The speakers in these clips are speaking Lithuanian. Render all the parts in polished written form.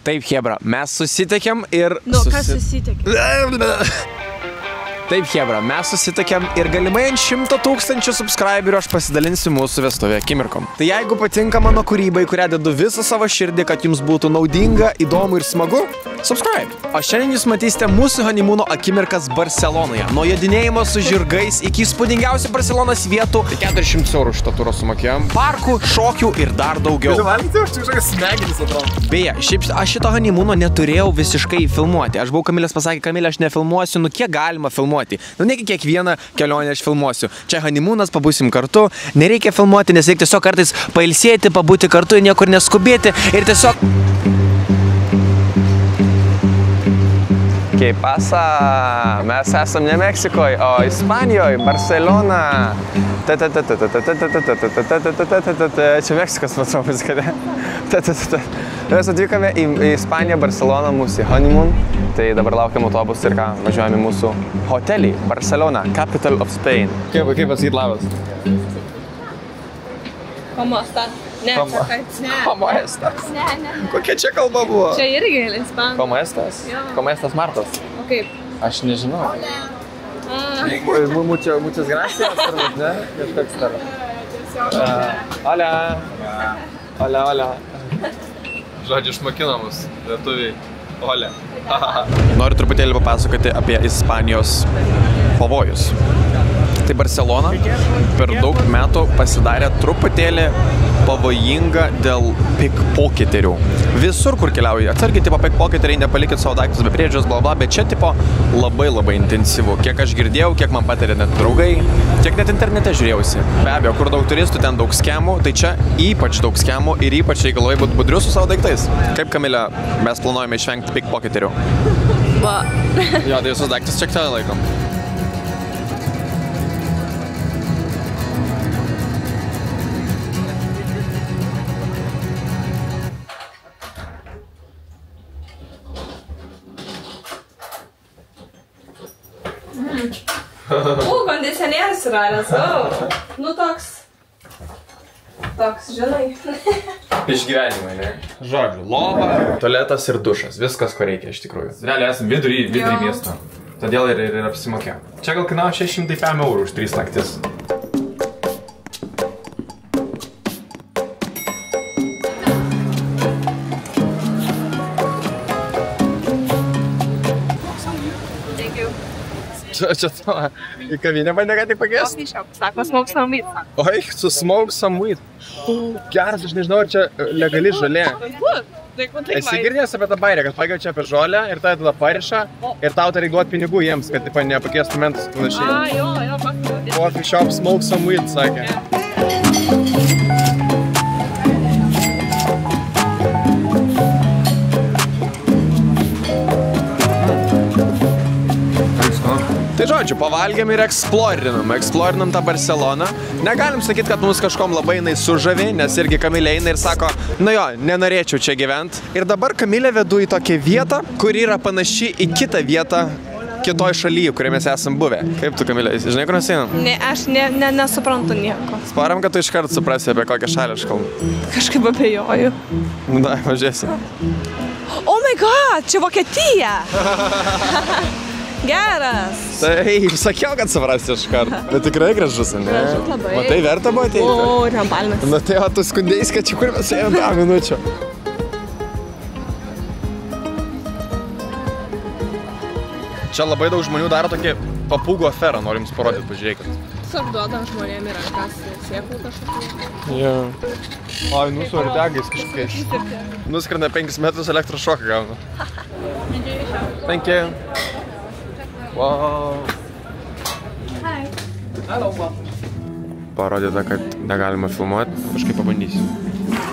Taip, Hebra, mes susitikėm ir... Nu, kas susitikė? Taip, Hebra, mes susitikėm ir galimai ant 100 000 subscriberių aš pasidalinsiu mūsų vestuvę akimirkom. Tai jeigu patinka mano kūrybai, kurią dedu visą savo širdį, kad jums būtų naudinga, įdomu ir smagu, subscribe. O šiandien jūs matysite mūsų honeymoon akimirkas Barcelonoje. Nuo jodinėjimo su žirgais iki įspūdingiausių Barcelonos vietų. 400 eurų šitą turą sumokėjom. Parkų, šokių ir dar daugiau. Beje, šiaip aš šito honeymoono neturėjau visiškai filmuoti. Aš buvau Kamilės pasakė, Kamilė, aš nefilmuosiu, nu kiek galima filmuoti. Nu, negi kiekvieną kelionę aš filmuosiu. Čia honeymoonas, pabūsim kartu. Nereikia filmuoti, nes reikia tiesiog kartais pailsėti, pabūti kartu ir niekur neskubėti. Ir tiesiog... ¿Qué pasa? Mes esam ne Meksikoje, o Ispanijoje, Barcelona. Čia Meksikos matau muzika, ne? Mes atvykome į Ispaniją, Barceloną, mūsų honeymoon. Tai dabar laukiam autobusų ir ką, važiuojame į mūsų hotelį, Barcelona, capital of Spain. Kaip pasakyt labas? Como estas? Ne, ne. Como estas? Ne. Kokia čia kalba buvo? Čia irgi ispanų. Como estas? Como estas Martas? O kaip? Aš nežinau. Muchas gracias, turbūt, ne? Kažkoks tarp. Hola. Hola. Žodžiu, išmokino mus, lietuviai. Hola. Noriu truputėlį papasakoti apie Ispanijos pavojus. Tai Barcelona per daug metų pasidarė truputėlį pavojinga dėl pickpocketerių. Visur, kur keliauja, atsargiai, tipo, pickpocketeriai, nepalikit savo daiktus be priežiūros, bla bla, bet čia, tipo, labai intensyvu. Kiek aš girdėjau, kiek man patarė net draugai, tiek net internete žiūrėjausi. Be abejo, kur daug turistų, ten daug skemų, tai čia ypač daug skemų ir ypač reikalai būt budrius su savo daiktais. Kaip, Kamilė, mes planuojame išvengti pickpocketerių? Va. Jo, tai visus daiktus čia tada laikom. Kondicionierius yra, nesu. Nu toks, žinai. Išgyvenimai, ne? Žodžiu, lova, tualetas ir dušas. Viskas, ko reikia iš tikrųjų. Realiai esam vidury miesto. Todėl ir apsimokė. Čia gal kainavo 605 eurų už 3 naktis. Čia to, į kavinę bandė ką tik pakviesti? Sako, smoke some weed. Oi, su smoke some weed. Geras, aš nežinau, ar čia legali žolė. Esi girdėjęs apie tą bairę, kad pagiau čia apie žolę ir tada pariša ir tau tai reik duoti pinigų jiems, kad nepakviestų mentus panašiai. Jo, pakviestų. Coffee shop smoke some weed, sakė. Tai žodžiu, pavalgėm ir eksplorinam tą Barceloną. Negalim sakyti, kad mums kažkom labai jinai sužavi, nes irgi Kamilė eina ir sako, nu jo, nenorėčiau čia gyventi. Ir dabar Kamilė vedu į tokią vietą, kuri yra panaši į kitą vietą kitoj šalyje, kurioje mes esam buvę. Kaip tu, Kamilė, žinai, kur mes einam? Ne, aš nesuprantu nieko. Sparam, kad tu iškart suprasi, apie kokią šalį aš kalbu. Kažkaip abejoju. Da, važiuosim. Oh my god, čia Vokietija! Geras! Taip, sakiau, kad suprasti iškart. Bet tikrai gražus, ne? Gražus labai. Matai, verta buvo ateiti? O, ten palmės. Na tai, o tu skundėjai, kad čia kur mes ėjom 2 minučių. Čia labai daug žmonių daro tokį papūgų aferą, noriu jums parodyti, pažiūrėkit. Tiesiog duoda žmonėm į rankas sėklų kažkokių. Jo. Oi, nu su artegais kažkokiais. Nuskrenda 5 metrus elektros šoką gauna. Thank you. Wow. Hi. Hello. Parodyta, kad negalima filmuoti, kažkaip pabandysiu.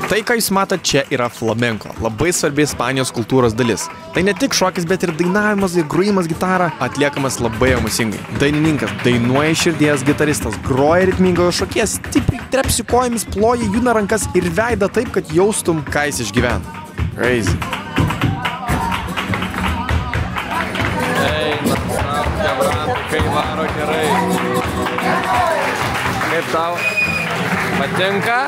Tai, ką jūs matot, čia yra flamenko. Labai svarbi Ispanijos kultūros dalis. Tai ne tik šokis, bet ir dainavimas, ir grojimas gitara atliekamas labai emocingai. Dainininkas dainuoja širdies, gitaristas groja ritmingai, o šokėjas stipriai trepsi kojomis, ploja, judina rankas ir veidą taip, kad jaustum, ką jis išgyvena. Crazy. Kai varo gerai. Kaip tau? Patinka?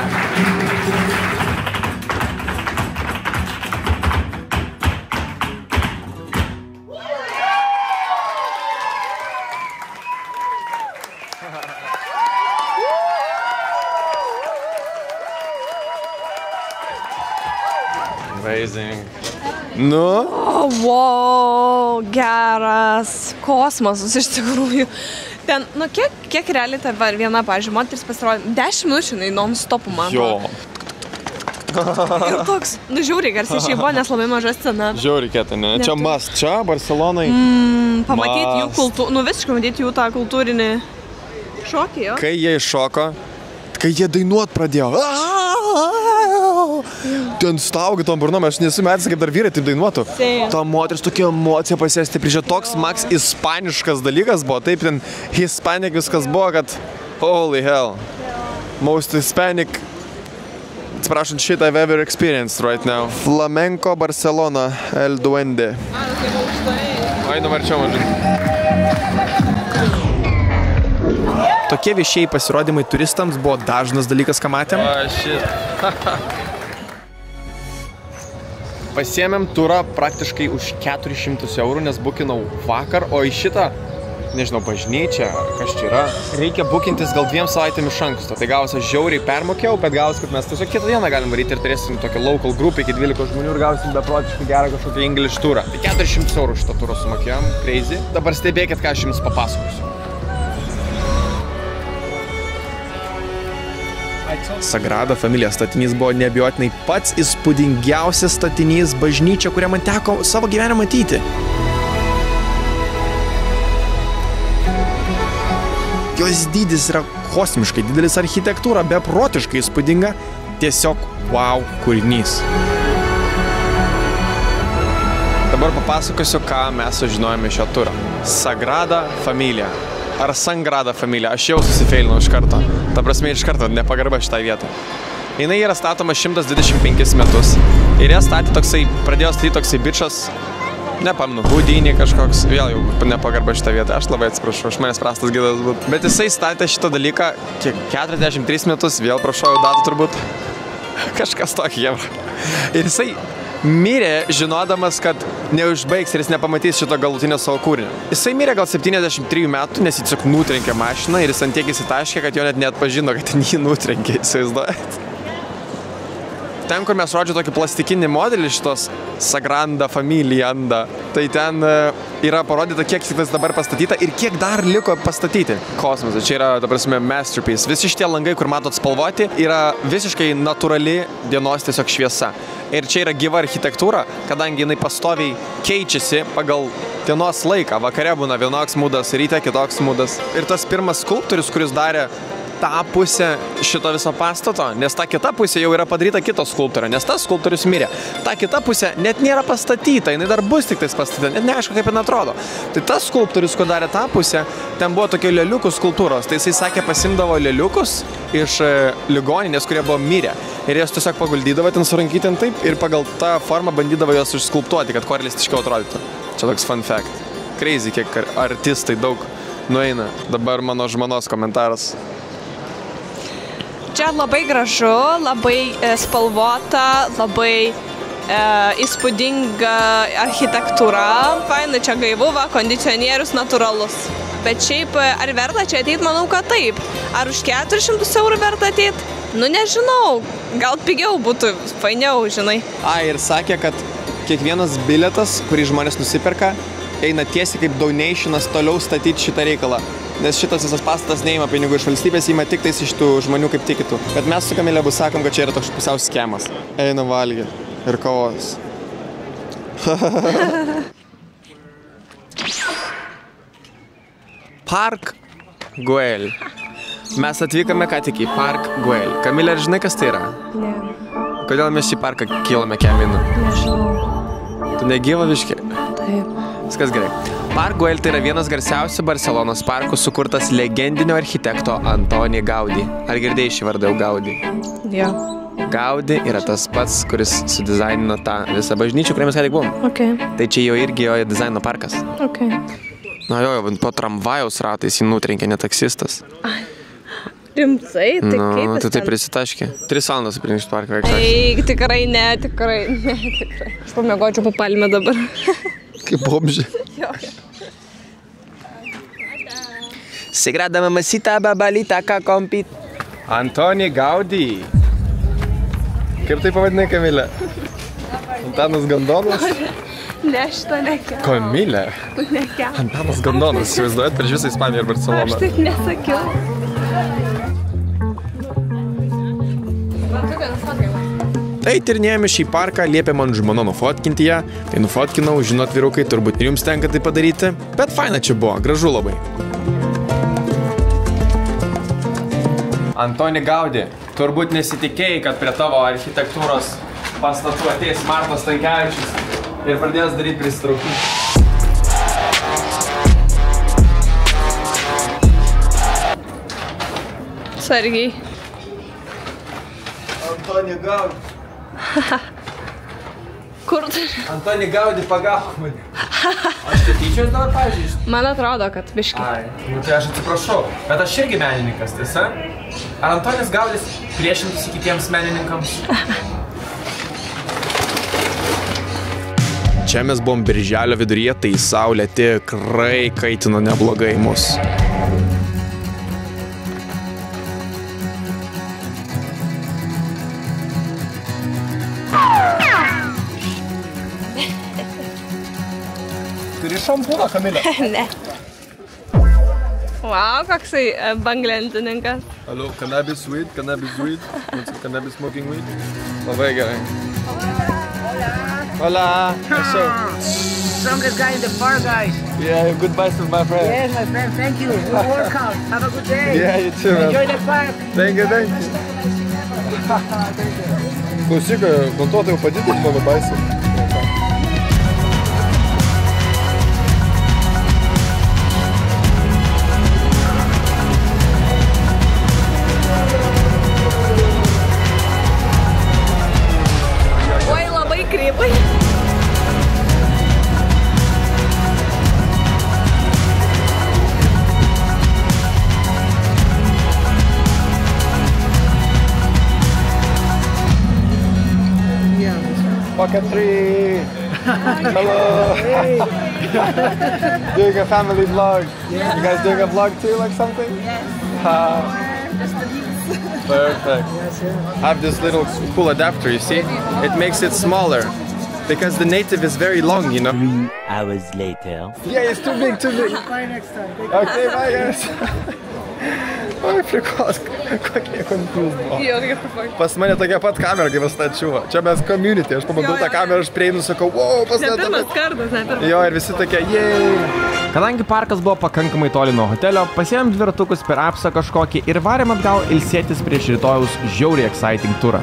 Amazing. Nu? O, wow, geras. Kosmosas iš tikrųjų. Ten, nu, kiek realiai ta viena, pavyzdžiui, moteris pasirodė 10 minučių, non-stopų, man. Jo. Ir toks, nu, žiauriai garsiai šiai buvo, nes labai maža scena. Žiauriai kieta, ne? Čia must, čia Barcelonai. Pamatyti jų kultūrą, nu, visiškai matyti jų tą kultūrinį šokį, jo. Kai jie iššoko, kai jie dainuot pradėjo. Ten staugia tom burnom, aš nesu metęs, kaip dar vyrai taip dainuotų. Ta moteris tokia emocija pasėsti prieš toks max ispaniškas dalykas buvo. Taip, ten hispanic viskas buvo, kad holy hell. Most Hispanic, atsiprašant, shit I've ever experienced right now. Flamenco Barcelona, El Duende. Einam arčiau mažai. Tokie viešieji pasirodymai turistams buvo dažnas dalykas, ką matėm. Pasiėmėm turą praktiškai už 400 eurų, nes bukinau vakar, o į šitą, nežinau, bažnyčią, kas čia yra, reikia bukintis gal 2 savaitėm iš anksto. Tai gausi, aš žiauriai permokėjau, bet gausi, kad mes tiesiog kitą dieną galim varyti ir turėsim tokią local grupę iki 12 žmonių ir gausim beprotiškai gerą kažkokią English turą. Tai 400 eurų šitą turą sumokėjom, crazy. Dabar stebėkit, ką aš jums papasakosiu. Sagrada Familia statinys buvo neabejotinai pats įspūdingiausias statinys, bažnyčia, kurią man teko savo gyvenimą matyti. Jos dydis yra kosmiškai didelis, architektūra beprotiškai įspūdinga, tiesiog wow kūrinys. Dabar papasakosiu, ką mes sužinojome šio turą. Sagrada Familia. Ar Sangrada Familia, aš jau susifeilinau iš karto. Ta prasme, iš karto nepagarba šitą vietą. Jinai yra statoma 125 metus. Ir ją statė toksai, pradėjo statyti toksai bičas, nepamnu, Houdini kažkoks, vėl jau nepagarba šitą vietą. Aš labai atsiprašau, aš manęs prastas gidas būt. Bet jisai statė šitą dalyką, kiek 43 metus, vėl prašau datą turbūt. Kažkas tokį jam. Ir jisai mirė, žinodamas, kad neužbaigs ir jis nepamatys šito galutinio savo kūrinio. Jisai mirė gal 73 metų, nes jis tiesiog nutrenkė mašiną ir jis ant tiek įsitaškė, kad jo net neatpažino, kad jį nutrenkė, įsivaizduojat. Ten, kur mes rodžiu tokį plastikinį modelį šitos Sagrada Familia, tai ten yra parodyta, kiek tik dabar pastatyta ir kiek dar liko pastatyti. Kosmosas, čia yra, ta prasme, masterpiece. Visi šitie langai, kur matot spalvoti, yra visiškai natūrali dienos tiesiog šviesa. Ir čia yra gyva architektūra, kadangi jinai pastoviai keičiasi pagal dienos laiką. Vakare būna vienoks mūdas, ryte kitoks mūdas. Ir tas pirmas skulptorius, kuris darė tą pusę šito viso pastato, nes ta kita pusė jau yra padaryta kito skulptorio, nes tas skulptorius mirė. Ta kita pusė net nėra pastatyta, jinai dar bus tik tais pastatyta, net neaišku, kaip jin atrodo. Tai tas skulptorius, kur darė tą pusę, ten buvo tokie lėliukų skulptūros, tai jisai sakė, pasimdavo lėliukus iš ligoninės, kurie buvo mirę. Ir jos tiesiog paguldydavo ten surankytin taip ir pagal tą formą bandydavo jos išskulptuoti, kad kuo realistiškiau atrodytų. Čia toks fun fact. Crazy, kiek artistai daug nueina. Dabar mano žmonos komentaras. Čia labai gražu, labai spalvota, labai įspūdinga architektūra. Faina, čia gaivuva, kondicionierius natūralus. Bet šiaip, ar verta čia ateit? Manau, kad taip. Ar už 400 eurų verta ateit? Nu, nežinau. Gal pigiau būtų, fainiau, žinai. Ir sakė, kad kiekvienas bilietas, kurį žmonės nusiperka, eina tiesiai kaip donationas toliau statyti šitą reikalą. Nes šitas visas pastatas neima pinigų iš valstybės, ima tik tais iš tų žmonių kaip tikitų. Bet mes su Kamile bus sakom, kad čia yra toks pusiau skemas. Eina valgyti ir kavos. Park Güell. Mes atvykome ką tik į Park Güell. Kamile, ar žinai, kas tai yra? Ne. Kodėl mes šį parką kilome keminu? Nežinau. Tu negyva viškė? Taip. Viskas gerai. Park Güell tai yra vienas garsiausių Barcelonos parkų sukurtas legendinio architekto Antoni Gaudí. Ar girdėjai šį vardą jau Gaudí? Jo. Gaudí yra tas pats, kuris sudizainino tą visą bažnyčią, kurią mes ką tik buvom. Okay. Tai čia jau irgi jo dizaino parkas. Okay. Na jo, po tramvajaus ratais jį nutrenkė ne taksistas. Rimtai? Tai kaip jis tu tai ten? prisitaškė. 3 valandas aplink šitą parką. Eik, tikrai ne, tikrai. Aš pamiegočiau po palmę dabar. Kaip bomžė. Sagrada Mamacita Babalita Kakompit. Antoni Gaudí. Kaip tai pavadinai, Kamile? Antanas Gandonas? Ne, šito nekel. Kamilė. Nekel. Antanas Gandonas, įsivaizduojat prieš visą Ispaniją ir Barceloną. Aš taip nesakiau. Tai tyrinėjame šį parką, liepė man žmona nufotkinti ją, tai nufotkinau, žinot vyrukai, turbūt ir jums tenka tai padaryti, bet faina čia buvo, gražu labai. Antoni Gaudi, turbūt nesitikėjai, kad prie tavo architektūros pastatų ateis Martas Stankevičius ir pradės daryti prisitraukimą. Sargiai. Antoni Gaudi. Kur tu? Antoni Gaudi, pagauk mane. Aš tai tyčios dabar pažįstu? Man atrodo, kad biški. Ai, nu tai aš atsiprašau, bet aš irgi menininkas, tiesa? Ar Antonis Gaudis priešintųsi kitiems menininkams? Čia mes buvom birželio viduryje, tai saulė tikrai kaitino neblogai mus. Turi šampūną, Kamilė? Ne. Wow, koksai banglentininkas. Hello, cannabis weed, cannabis weed. What's it, cannabis smoking weed? Labai gerai. Hola. Hola. Strongest guy in the bar, guys. Yeah, good bicycle, my friend. Yes, my friend. Thank you. Good workout. Have a good day. Yeah, you too, man. Enjoy the park. Thank you, thank you. Klausyk, montuotojų padidinti mano bicycle. Oi, labai krypai. Pocket tree. Hello. Doing a family vlog. You guys doing a vlog too, like something? Perfect. I have this little cool adapter, you see? It makes it smaller. Because the native is very long, you know? 3 hours later. Yeah, it's too big, too big. Bye next time. Okay, bye guys. Oi, prikos, kokie confused buvo. Pas mane tokia pat kamera, kaip pastačiuvo. Čia mes community, aš pabandau tą kamerą, aš prieinu, sakau, wow, pas mane. Ne pirmas kartas, ne pirmas. Jo, ir visi tokie, jei. Kadangi parkas buvo pakankamai toli nuo hotelio, pasiėmėm dviratukus per apsą kažkokį ir varėm atgal ilsėtis prieš rytojaus žiauriai exciting turą.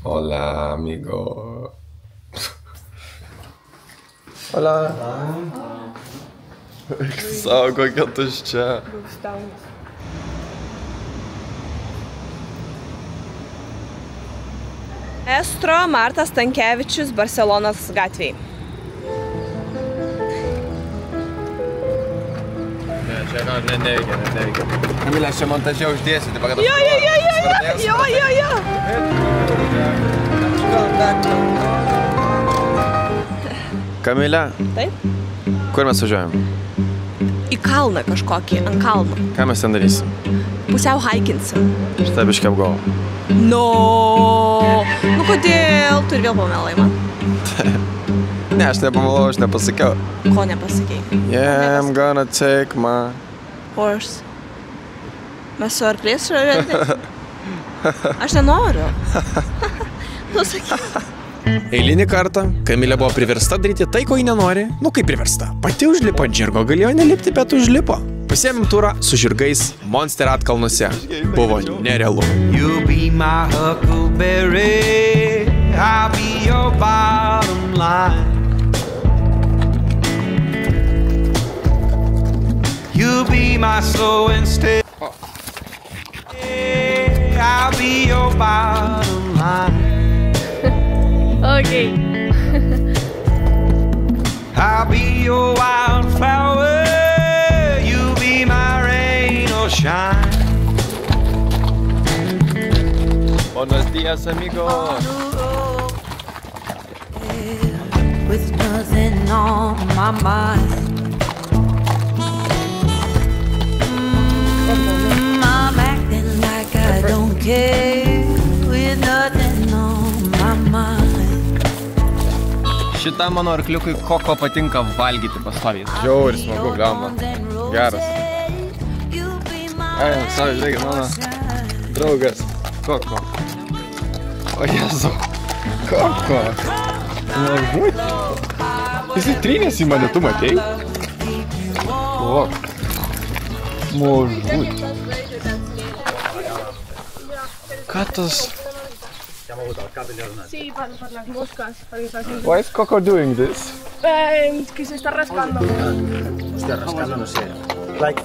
Hola, amigo. Hola. Savo, kokia tuščia. Estro Martas Stankevičius Barcelonos gatvėje. Ne, čia neveikia. Kamilė, aš čia montaže uždėsiu, tai pagadas. Jo. Kamilė. Taip? Kur mes važiuojam? Į kalną kažkokį, ant kalno. Ką mes ten darysim? Pusiau haikinsim. Šitą biškį apgalvo. No. Nu kodėl? Tu ir vėl pamelai man. Ne, aš nepamalau, aš nepasakiau. Ko nepasakei? Yeah, I'm gonna take my... Horse. Mes su arklės šalia. Aš nenoriu. Nu sakyk. Eilinį kartą Kamilė buvo priversta daryti tai, ko ji nenori. Nu kaip priversta? Pati užlipo ant žirgo, galėjo nelipti, bet užlipo. Pasiėmėm turą su žirgais Monster atkalnuose. Buvo nerealu. You'll be my huckleberry, I'll be your bottom line. You'll be my slow and steady, I'll be your bottom line. Okay. I'll be your wildflower. Buenos días, amigo. With nothing on my mind. I'm acting like I don't care. With nothing on my mind. Šitą mano arkliukui Koko patinka valgyti pastoviai. Žiauri smagu, gama. Geras. Ai, savo, žiūrėkit, mano draugas. Koko. O Jezu. Koko. Mažutė. Jisai trynės į mane, tu matei? O. Mažutė. Ką tas? Sí, para las moscas. Why is Coco doing this? Que se está rascando. Está rascando, no sé. Like,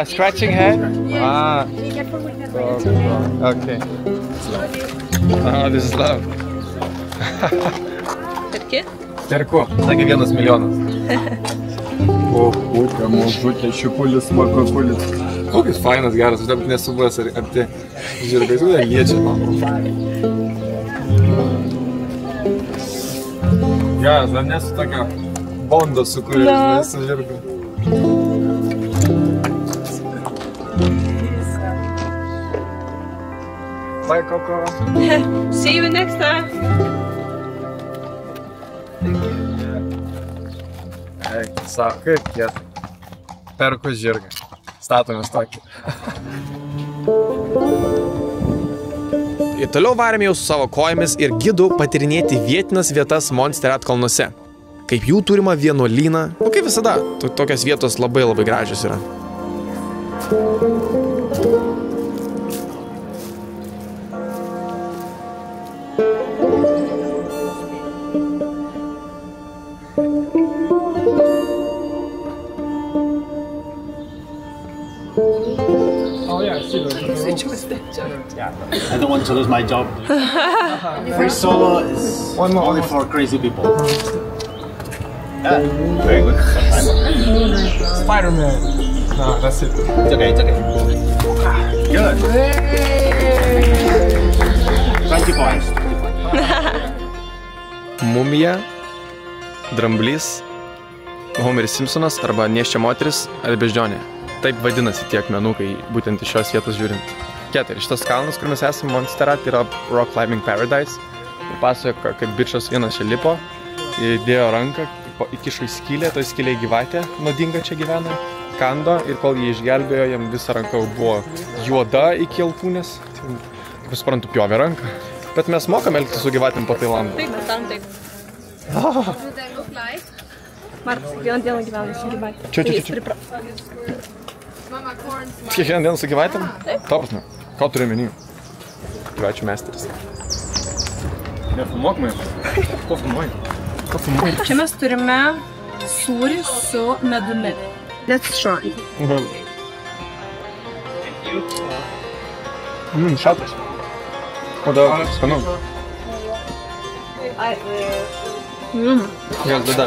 Scratching head? Ah. Be careful with the Okay. This is love. Perki? Perku. Sakė 1 milijonas. O, putka, mažutė, šipulis, makakulis. Kokis fainas, geras, aš dabar nesuvas arti žirgai, tu dar liečia. Geras, dar nesu tokia bonda sukūrė su žirgu. Bye, Coco. See you next time. Sako, kaip kietai. Perku žirgą. Statomės tokį. Ir toliau varėme jau su savo kojomis ir gidu patyrinėti vietinas vietas Montserrat kalnuose. Kaip jų turima vienuolyną. Kaip visada, tokios vietos labai gražios yra. I don't want to lose my job. Free solo is only for crazy people. Yeah, very good. Spider-Man. No, that's it. It's okay, it's okay. Good. 20 points. Mumija, Dramblys, Homeris Simpsonas arba Nėščia moteris ar beždžionė. Taip vadinasi tie akmenukai, būtent iš šios vietos žiūrint. Ir šitas kalnas, kur mes esame Montserrat, yra Rock Climbing Paradise. Ir pasakoja, kaip bičas vienas čia lipo, įdėjo ranką, įkišo į skylę, toj skylėje gyvatė nuodinga čia gyvena, kando ir kol jį išgelbėjo, jam visa ranka buvo juoda iki alkūnės. Kaip suprantu, pjovė ranką. Bet mes mokame elgtis su gyvatėm po Tailandą. Taip, mes darom taip. Martas, kiekvieną dieną gyvena su gyvatė. Čia. Kiekvieną dieną su gyvatėm? Taip. Taprasme. Ką turiu menį? Gyvačių meisteris. Nefilmuok mane. Ko filmuoji? Čia mes turime sūrį su medumi. Let's try. Šatas. O da, skanu. Gal tada.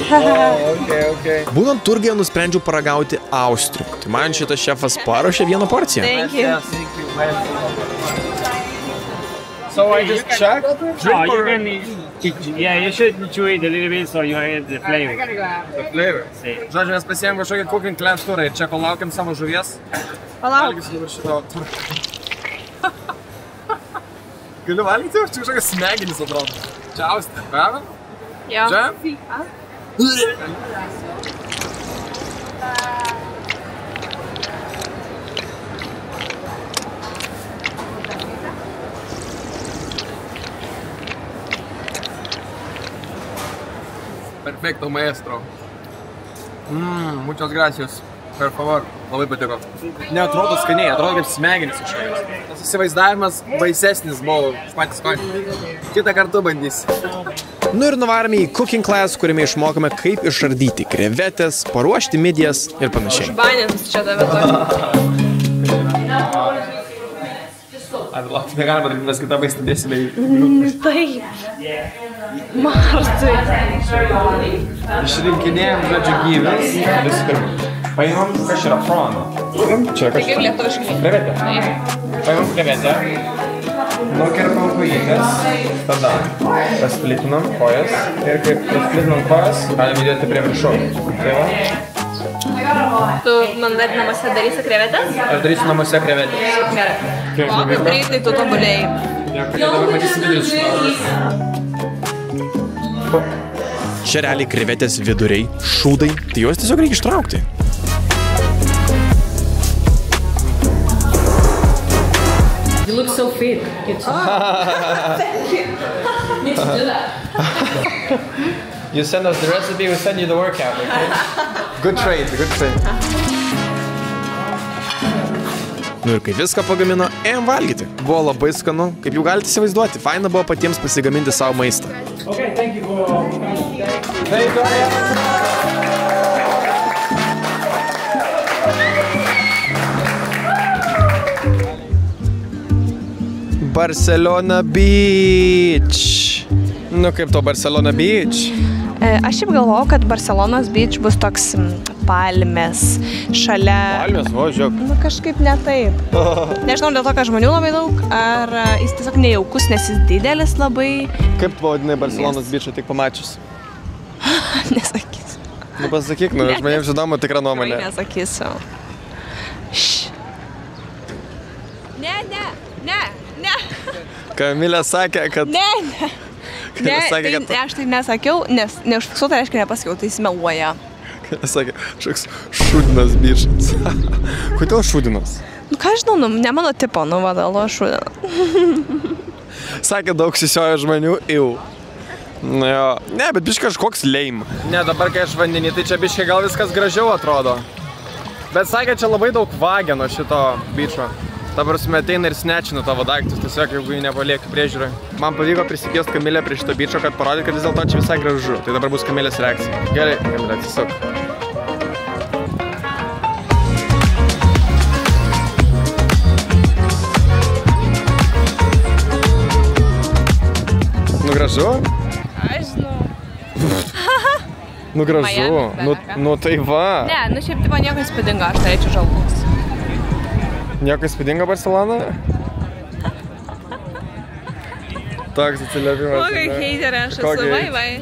Okay. Būnant turgėje nusprendžiau paragauti austrių. Tai man šitas šefas paruošė vieną porciją. Thank you. So I just check. No, you can you should chew it a little bit so you get the flavor. The flavor. Žodžiu, mes pasiėmėm kažkokį cooking class turą ir čia kol laukiam savo žuvies. Palauk. Valgysiu dabar šitą turą. Galiu valgyti? Čia kažkokias smegenis atrodo. Čia Austrija, pravė? Jo. Čia? Perfecto, maestro. Muchas gracias. Per favor. Labai patiko. Neatrodo skaniai, atrodo kaip smegenis išėjus. Tas įsivaizdavimas baisesnis buvo patys skonį. Kitą kartą bandys. Nu ir nuvarėme į cooking class, kuriame išmokome, kaip išardyti krevetės, paruošti midijas ir panašiai. Banėms čia davė tokį. Negalima daryti, mes kitą maistą dėsime į... Taip. Martai. Išrinkinėjom, žodžiu, gyvės. Visų pirma. Paimam, kas yra prawn. Čia kas? Tai kaip lietuviškai. Krevetė. Paimam krevetę. Nukerpam kojytės. Tada pasplitinam kojas. Ir kaip pasplitinam kojas, galim įdėti prie viršaus. Tai va. Tu man dar namuose darysi krevetės? Aš darysiu namuose krevetės. Gerai. O, kaip greitai tu tobulėjai. Dabar matysi vidurius. Čia realiai krevetės viduriai, šūdai, tai juos tiesiog reikia ištraukti. You look so fit. Thank you. Need to do that. You send us the recipe, we send you the workout, okay? Good trade, good trade. Nu ir kai viską pagamino, ėjom valgyti. Buvo labai skanu, kaip jau galite įsivaizduoti, faina buvo patiems pasigaminti savo maistą. Okay, thank you for... Thank you. Barcelona Beach. Nu kaip to Barcelona Beach? Aš šiaip galvojau, kad Barcelonos Beach bus toks palmės šalia... Palmės, va, žiūrėk. Nu kažkaip ne taip. Nežinau, dėl to, kad žmonių labai daug, ar jis tiesiog nejaukus, nes jis didelis labai. Kaip tu pavadinai Barcelonos Beach'ą tik pamačius? Nesakysiu. Nu pasakyk, nu, žmonėms įdomu tikrą nuomonę. Nesakysiu. Ne. Kamilė sakė, kad... Ne. Aš tai nesakiau, nes neužfiksuota, reiškia nepasakiau, tai jis meluoja. Kamilė sakė, šoks šūdinas bičas. Kodėl šūdinas? Nu ką žinau, ne mano tipo, nu vadalo šūdinas. Sakė, daug sisiojo žmonių, jau. Nu jo, ne, bet biškai kažkoks lame. Ne, dabar kai aš vandenį, tai čia biškai gal viskas gražiau atrodo. Bet sakė, čia labai daug vageno šito bičo. Dabar ateina ir snečina tavo daiktus, tiesiog jeigu jį nepalieki priežiūrai. Man pavyko prisikviesti Kamilę prie šito bičo, kad parodyti, kad vis dėlto čia visai gražu. Tai dabar bus Kamilės reakcija. Gerai, Kamilė, atsisuk. Nu gražu? Aš žinau. Nu gražu. Nu tai va. Ne, nu šiaip tipo nieko įspūdingo, aš turėčiau žalvos. Nieko įspūdingo Barcelona? Toks atsiliepimas. Kokia heiterė aš esu, vai.